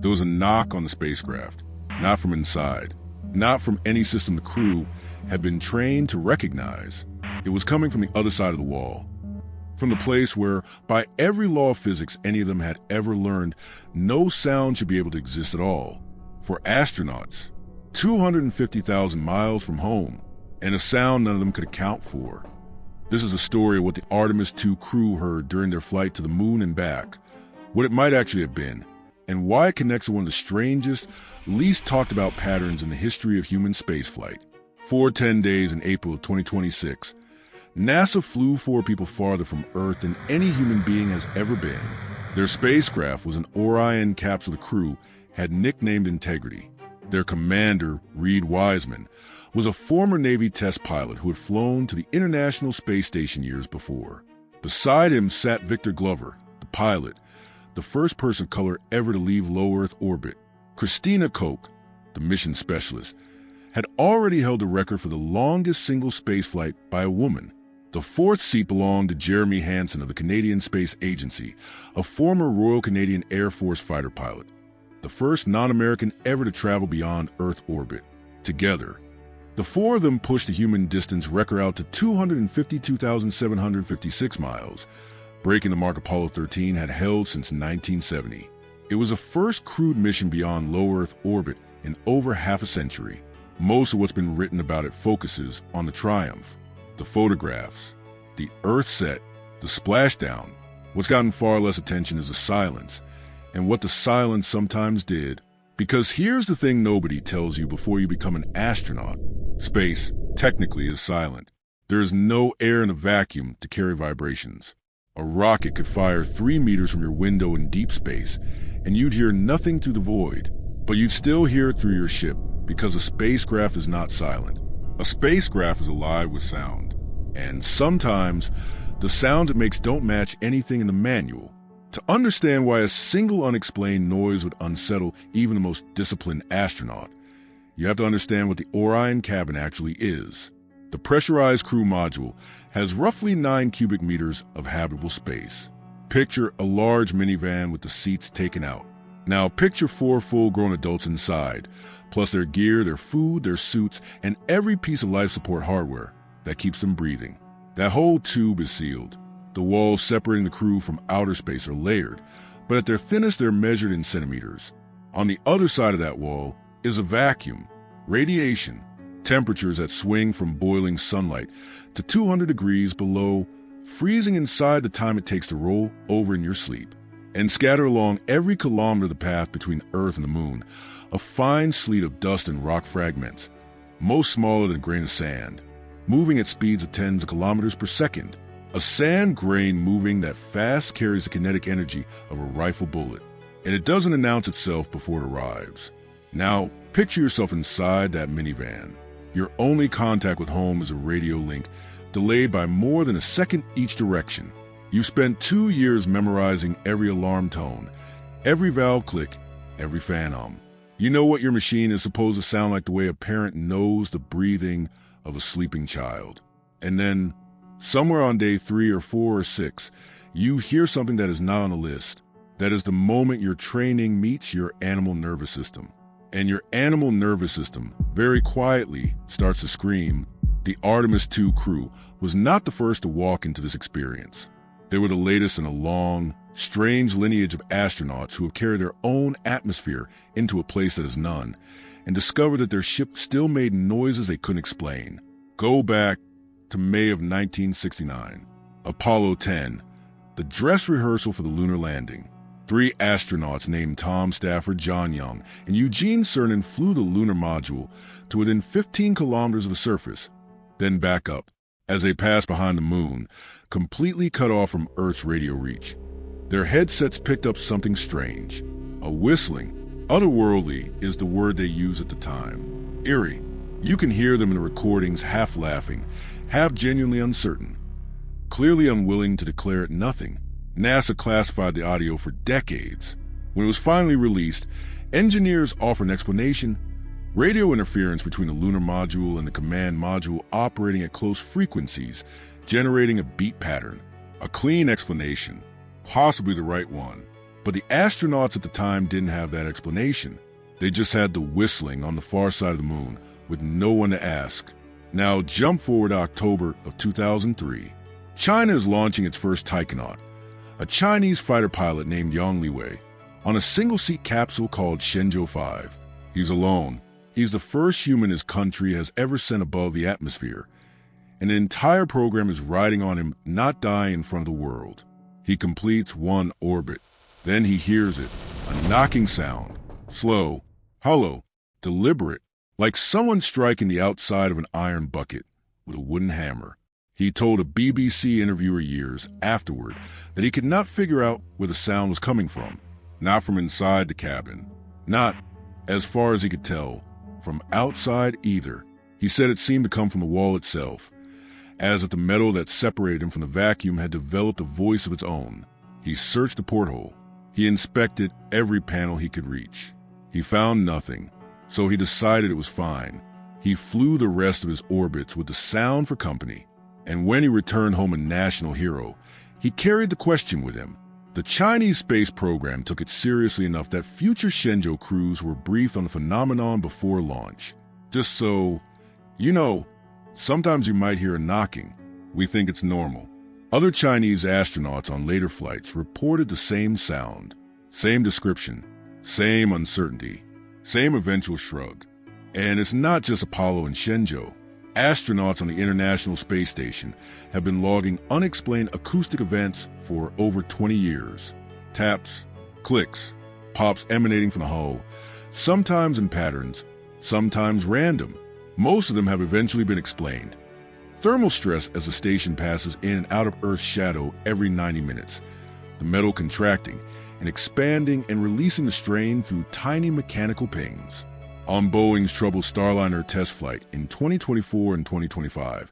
There was a knock on the spacecraft, not from inside, not from any system the crew had been trained to recognize. It was coming from the other side of the wall, from the place where, by every law of physics any of them had ever learned, no sound should be able to exist at all. For astronauts, 250,000 miles from home, and a sound none of them could account for. This is a story of what the Artemis II crew heard during their flight to the moon and back, what it might actually have been, and why it connects to one of the strangest, least talked about patterns in the history of human spaceflight. For 10 days in April of 2026, NASA flew 4 people farther from Earth than any human being has ever been. Their spacecraft was an Orion capsule the crew had nicknamed Integrity. Their commander, Reid Wiseman, was a former Navy test pilot who had flown to the International Space Station years before. Beside him sat Victor Glover, the pilot, the first person of color ever to leave low Earth orbit. Christina Koch, the mission specialist, had already held the record for the longest single spaceflight by a woman. The 4th seat belonged to Jeremy Hansen of the Canadian Space Agency, a former Royal Canadian Air Force fighter pilot, the first non-American ever to travel beyond Earth orbit. Together, the 4 of them pushed the human distance record out to 252,756 miles, breaking the mark Apollo 13 had held since 1970. It was the first crewed mission beyond low Earth orbit in over half a century. Most of what's been written about it focuses on the triumph, the photographs, the Earth set, the splashdown. What's gotten far less attention is the silence, and what the silence sometimes did. Because here's the thing nobody tells you before you become an astronaut. Space, technically, is silent. There is no air in a vacuum to carry vibrations. A rocket could fire 3 meters from your window in deep space, and you'd hear nothing through the void. But you'd still hear it through your ship, because a spacecraft is not silent. A spacecraft is alive with sound, and sometimes the sounds it makes don't match anything in the manual. To understand why a single unexplained noise would unsettle even the most disciplined astronaut, you have to understand what the Orion cabin actually is. The pressurized crew module has roughly 9 cubic meters of habitable space. Picture a large minivan with the seats taken out. Now picture 4 full-grown adults inside, plus their gear, their food, their suits, and every piece of life support hardware that keeps them breathing. That whole tube is sealed. The walls separating the crew from outer space are layered, but at their thinnest they're measured in centimeters. On the other side of that wall is a vacuum, radiation, temperatures that swing from boiling sunlight to 200 degrees below, freezing inside the time it takes to roll over in your sleep. And scattered along every kilometer of the path between Earth and the moon, a fine sleet of dust and rock fragments, most smaller than a grain of sand, moving at speeds of tens of kilometers per second. A sand grain moving that fast carries the kinetic energy of a rifle bullet, and it doesn't announce itself before it arrives. Now, picture yourself inside that minivan. Your only contact with home is a radio link, delayed by more than a second each direction. You spent 2 years memorizing every alarm tone, every valve click, every fan hum. You know what your machine is supposed to sound like the way a parent knows the breathing of a sleeping child. And then, somewhere on day 3 or 4 or 6, you hear something that is not on the list. That is the moment your training meets your animal nervous system. And your animal nervous system, very quietly, starts to scream. The Artemis II crew was not the first to walk into this experience. They were the latest in a long, strange lineage of astronauts who have carried their own atmosphere into a place that is none, and discovered that their ship still made noises they couldn't explain. Go back to May of 1969, Apollo 10, the dress rehearsal for the lunar landing. 3 astronauts named Tom Stafford, John Young, and Eugene Cernan flew the lunar module to within 15 kilometers of the surface, then back up. As they passed behind the moon, completely cut off from Earth's radio reach, their headsets picked up something strange. A whistling. Otherworldly is the word they used at the time. Eerie. You can hear them in the recordings, half laughing, half genuinely uncertain, clearly unwilling to declare it nothing. NASA classified the audio for decades. When it was finally released, engineers offered an explanation: radio interference between the lunar module and the command module operating at close frequencies, generating a beat pattern. A clean explanation, possibly the right one. But the astronauts at the time didn't have that explanation. They just had the whistling on the far side of the moon with no one to ask. Now jump forward to October of 2003. China is launching its first taikonaut, a Chinese fighter pilot named Yang Liwei, on a single-seat capsule called Shenzhou 5. He's alone. He's the first human his country has ever sent above the atmosphere, and the entire program is riding on him not dying in front of the world. He completes one orbit. Then he hears it, a knocking sound, slow, hollow, deliberate, like someone striking the outside of an iron bucket with a wooden hammer. He told a BBC interviewer years afterward that he could not figure out where the sound was coming from. Not from inside the cabin. Not, as far as he could tell, from outside either. He said it seemed to come from the wall itself, as if the metal that separated him from the vacuum had developed a voice of its own. He searched the porthole. He inspected every panel he could reach. He found nothing, so he decided it was fine. He flew the rest of his orbits with the sound for company, and when he returned home a national hero, he carried the question with him. The Chinese space program took it seriously enough that future Shenzhou crews were briefed on the phenomenon before launch. Just so, sometimes you might hear a knocking. We think it's normal. Other Chinese astronauts on later flights reported the same sound, same description, same uncertainty, same eventual shrug. And it's not just Apollo and Shenzhou. Astronauts on the International Space Station have been logging unexplained acoustic events for over 20 years. Taps, clicks, pops emanating from the hull, sometimes in patterns, sometimes random. Most of them have eventually been explained. Thermal stress as the station passes in and out of Earth's shadow every 90 minutes, the metal contracting and expanding and releasing the strain through tiny mechanical pings. On Boeing's troubled Starliner test flight in 2024 and 2025,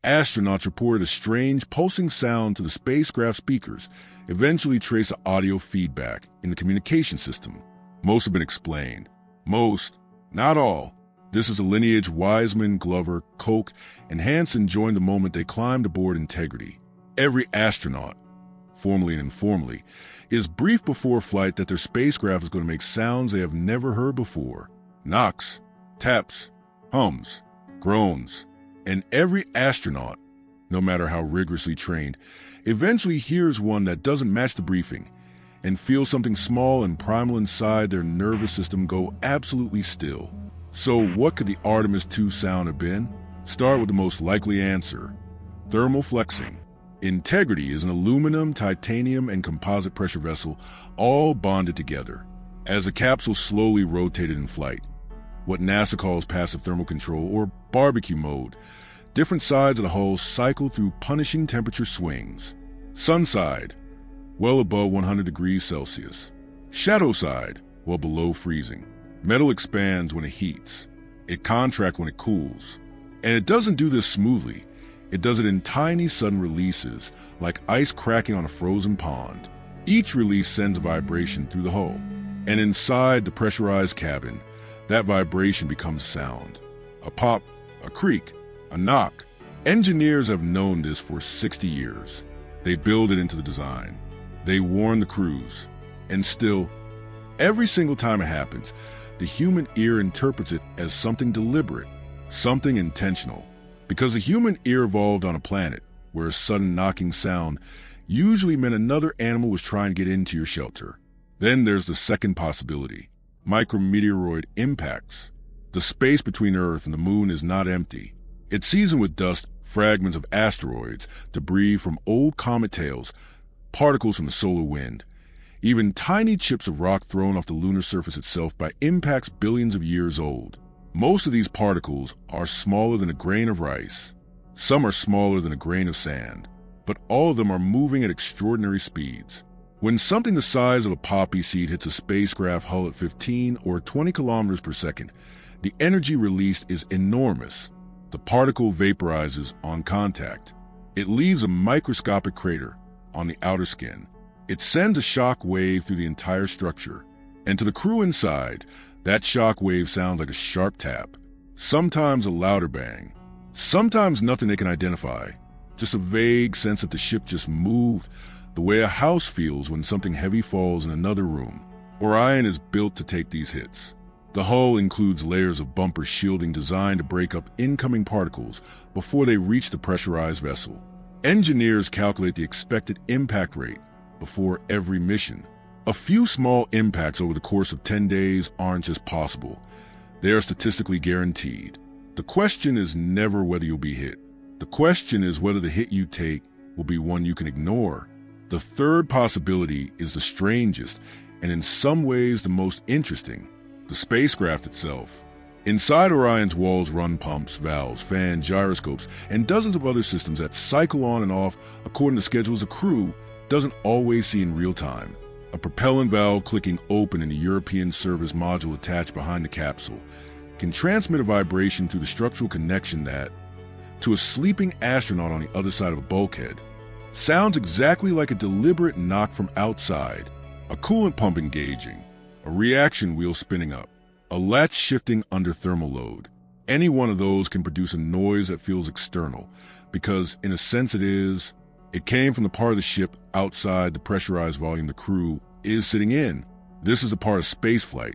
astronauts reported a strange pulsing sound to the spacecraft speakers, eventually trace audio feedback in the communication system. Most have been explained. Most, not all. This is a lineage Wiseman, Glover, Koch, and Hansen joined the moment they climbed aboard Integrity. Every astronaut, formally and informally, is briefed before flight that their spacecraft is going to make sounds they have never heard before. Knocks, taps, hums, groans, and every astronaut, no matter how rigorously trained, eventually hears one that doesn't match the briefing and feels something small and primal inside their nervous system go absolutely still. So what could the Artemis II sound have been? Start with the most likely answer: thermal flexing. Integrity is an aluminum, titanium, and composite pressure vessel all bonded together. As the capsule slowly rotated in flight, what NASA calls passive thermal control or barbecue mode, different sides of the hull cycle through punishing temperature swings. Sun side, well above 100 degrees Celsius. Shadow side, well below freezing. Metal expands when it heats. It contracts when it cools. And it doesn't do this smoothly. It does it in tiny sudden releases, like ice cracking on a frozen pond. Each release sends a vibration through the hull. And inside the pressurized cabin, that vibration becomes sound. A pop, a creak, a knock. Engineers have known this for 60 years. They build it into the design. They warn the crews. And still, every single time it happens, the human ear interprets it as something deliberate, something intentional. Because the human ear evolved on a planet where a sudden knocking sound usually meant another animal was trying to get into your shelter. Then there's the second possibility: micrometeoroid impacts. The space between Earth and the moon is not empty. It's seasoned with dust, fragments of asteroids, debris from old comet tails, particles from the solar wind, even tiny chips of rock thrown off the lunar surface itself by impacts billions of years old. Most of these particles are smaller than a grain of rice. Some are smaller than a grain of sand, but all of them are moving at extraordinary speeds. When something the size of a poppy seed hits a spacecraft hull at 15 or 20 kilometers per second, the energy released is enormous. The particle vaporizes on contact. It leaves a microscopic crater on the outer skin. It sends a shock wave through the entire structure. And to the crew inside, that shock wave sounds like a sharp tap, sometimes a louder bang, sometimes nothing they can identify, just a vague sense that the ship just moved the way a house feels when something heavy falls in another room. Orion is built to take these hits. The hull includes layers of bumper shielding designed to break up incoming particles before they reach the pressurized vessel. Engineers calculate the expected impact rate before every mission. A few small impacts over the course of 10 days aren't just possible. They are statistically guaranteed. The question is never whether you'll be hit. The question is whether the hit you take will be one you can ignore. The third possibility is the strangest, and in some ways the most interesting: the spacecraft itself. Inside Orion's walls run pumps, valves, fans, gyroscopes, and dozens of other systems that cycle on and off according to schedules the crew doesn't always see in real time. A propellant valve clicking open in the European service module attached behind the capsule can transmit a vibration through the structural connection that, to a sleeping astronaut on the other side of a bulkhead, sounds exactly like a deliberate knock from outside, a coolant pump engaging, a reaction wheel spinning up, a latch shifting under thermal load. Any one of those can produce a noise that feels external, because in a sense it came from the part of the ship outside the pressurized volume the crew is sitting in. This is a part of spaceflight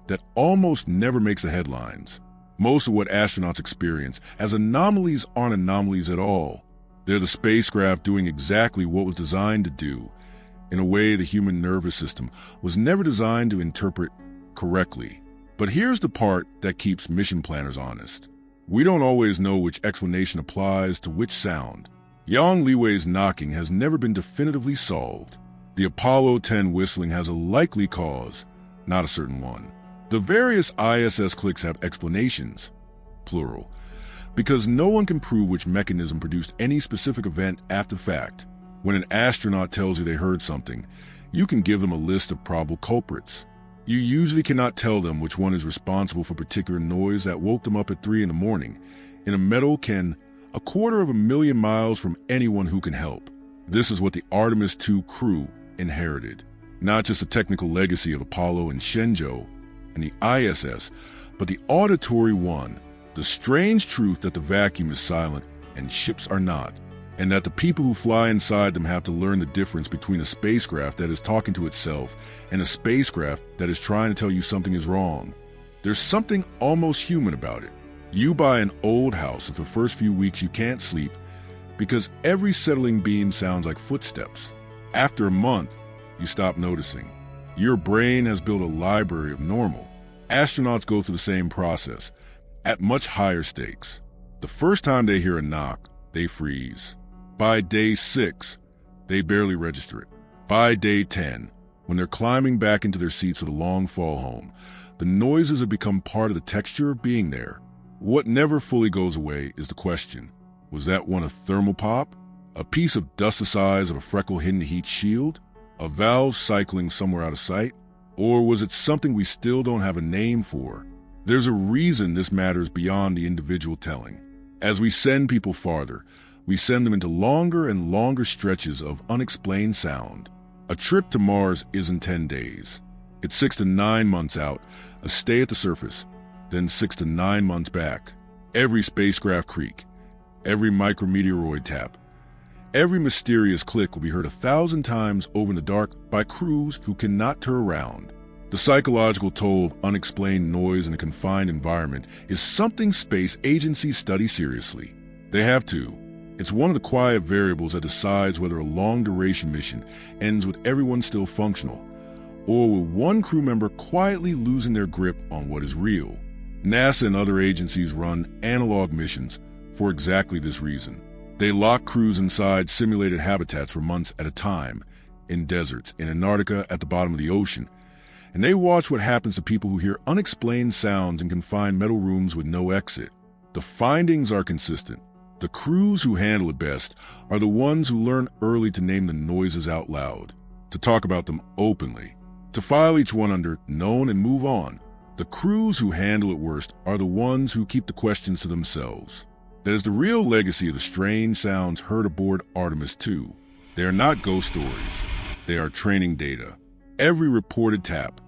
that almost never makes the headlines. Most of what astronauts experience as anomalies aren't anomalies at all. They're the spacecraft doing exactly what was designed to do, in a way the human nervous system was never designed to interpret correctly. But here's the part that keeps mission planners honest. We don't always know which explanation applies to which sound. Yang Liwei's knocking has never been definitively solved. The Apollo 10 whistling has a likely cause, not a certain one. The various ISS clicks have explanations, plural, because no one can prove which mechanism produced any specific event after fact. When an astronaut tells you they heard something, you can give them a list of probable culprits. You usually cannot tell them which one is responsible for a particular noise that woke them up at 3 in the morning. In a metal can 250,000 miles from anyone who can help. This is what the Artemis II crew inherited. Not just the technical legacy of Apollo and Shenzhou and the ISS, but the auditory one, the strange truth that the vacuum is silent and ships are not, and that the people who fly inside them have to learn the difference between a spacecraft that is talking to itself and a spacecraft that is trying to tell you something is wrong. There's something almost human about it. You buy an old house and for the first few weeks you can't sleep because every settling beam sounds like footsteps. After a month, you stop noticing. Your brain has built a library of normal. Astronauts go through the same process, at much higher stakes. The first time they hear a knock, they freeze. By day 6, they barely register it. By day 10, when they're climbing back into their seats for the long fall home, the noises have become part of the texture of being there. What never fully goes away is the question: was that one a thermal pop? A piece of dust the size of a freckle hidden heat shield? A valve cycling somewhere out of sight? Or was it something we still don't have a name for? There's a reason this matters beyond the individual telling. As we send people farther, we send them into longer and longer stretches of unexplained sound. A trip to Mars isn't 10 days. It's 6 to 9 months out, a stay at the surface, then 6 to 9 months back. Every spacecraft creak, every micrometeoroid tap, every mysterious click will be heard 1,000 times over in the dark by crews who cannot turn around. The psychological toll of unexplained noise in a confined environment is something space agencies study seriously. They have to. It's one of the quiet variables that decides whether a long-duration mission ends with everyone still functional, or with one crew member quietly losing their grip on what is real. NASA and other agencies run analog missions for exactly this reason. They lock crews inside simulated habitats for months at a time, in deserts, in Antarctica, at the bottom of the ocean, and they watch what happens to people who hear unexplained sounds in confined metal rooms with no exit. The findings are consistent. The crews who handle it best are the ones who learn early to name the noises out loud, to talk about them openly, to file each one under known and move on. The crews who handle it worst are the ones who keep the questions to themselves. That is the real legacy of the strange sounds heard aboard Artemis II. They are not ghost stories. They are training data. Every reported tap,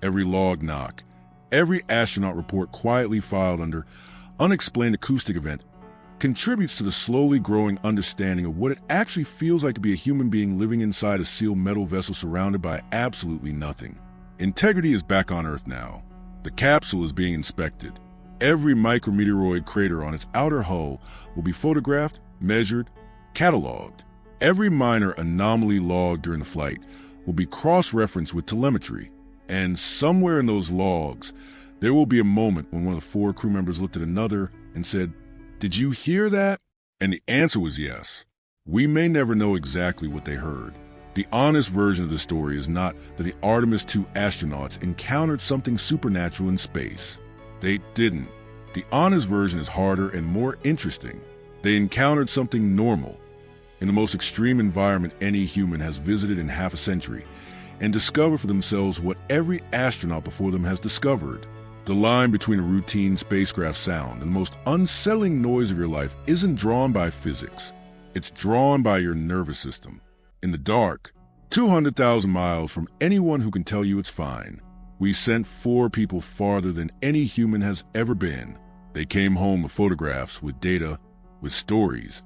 every log knock, every astronaut report quietly filed under unexplained acoustic event contributes to the slowly growing understanding of what it actually feels like to be a human being living inside a sealed metal vessel surrounded by absolutely nothing. Integrity is back on Earth now. The capsule is being inspected. Every micrometeoroid crater on its outer hull will be photographed, measured, cataloged. Every minor anomaly logged during the flight will be cross-referenced with telemetry. And somewhere in those logs, there will be a moment when one of the 4 crew members looked at another and said, "Did you hear that?" And the answer was yes. We may never know exactly what they heard. The honest version of the story is not that the Artemis II astronauts encountered something supernatural in space. They didn't. The honest version is harder and more interesting. They encountered something normal in the most extreme environment any human has visited in half a century, and discovered for themselves what every astronaut before them has discovered. The line between a routine spacecraft sound and the most unsettling noise of your life isn't drawn by physics. It's drawn by your nervous system. In the dark, 200,000 miles from anyone who can tell you it's fine, we sent 4 people farther than any human has ever been. They came home with photographs, with data, with stories,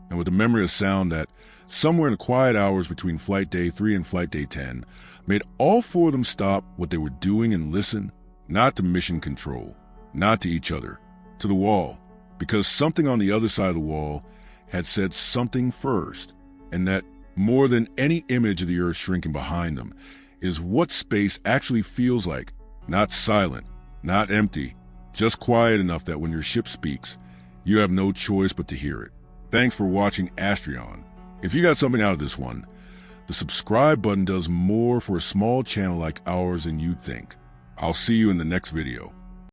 and with the memory of sound that, somewhere in the quiet hours between Flight Day 3 and Flight Day 10, made all 4 of them stop what they were doing and listen, not to mission control, not to each other, to the wall, because something on the other side of the wall had said something first, and that, more than any image of the Earth shrinking behind them, is what space actually feels like, not silent, not empty, just quiet enough that when your ship speaks, you have no choice but to hear it. Thanks for watching Astrion. If you got something out of this one, the subscribe button does more for a small channel like ours than you'd think. I'll see you in the next video.